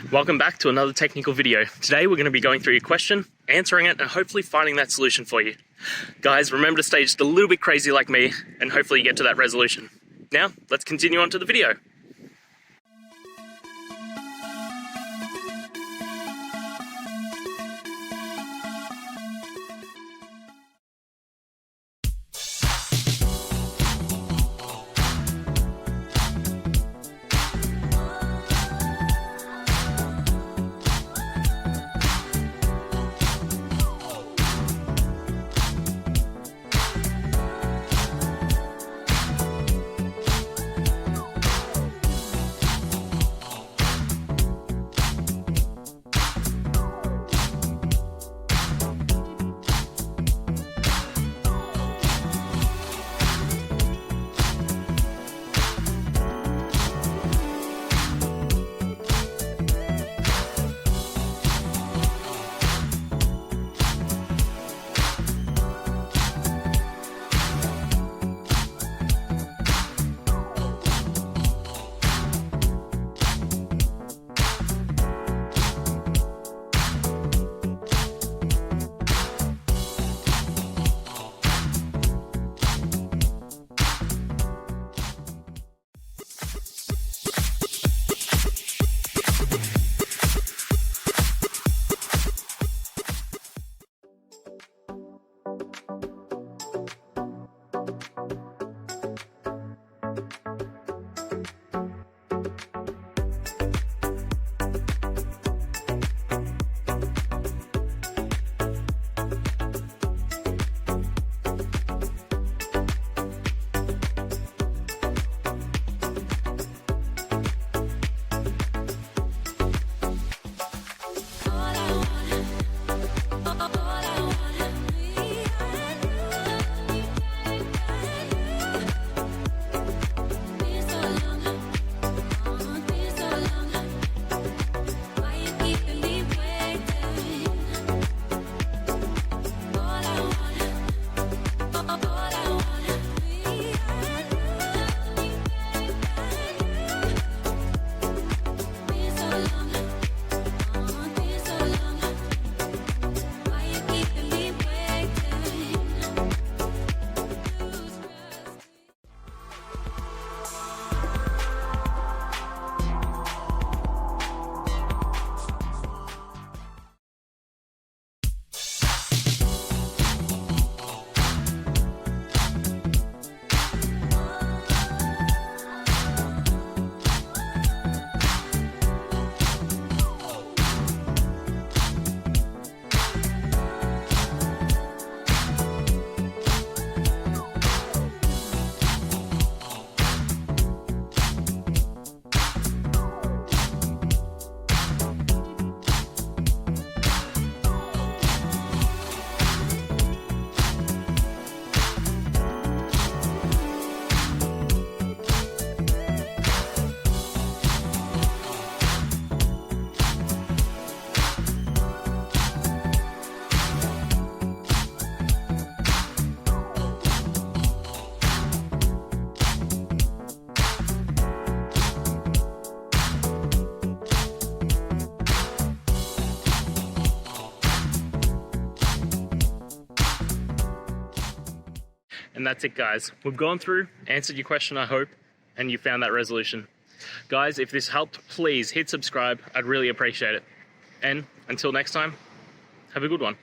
Welcome back to another technical video. Today we're going to be going through your question, answering it, and hopefully finding that solution for you. Guys, remember to stay just a little bit crazy like me, and hopefully you get to that resolution. Now, let's continue on to the video. And that's it, guys. We've gone through, answered your question, I hope, and you found that resolution. Guys, if this helped, please hit subscribe. I'd really appreciate it. And until next time, have a good one.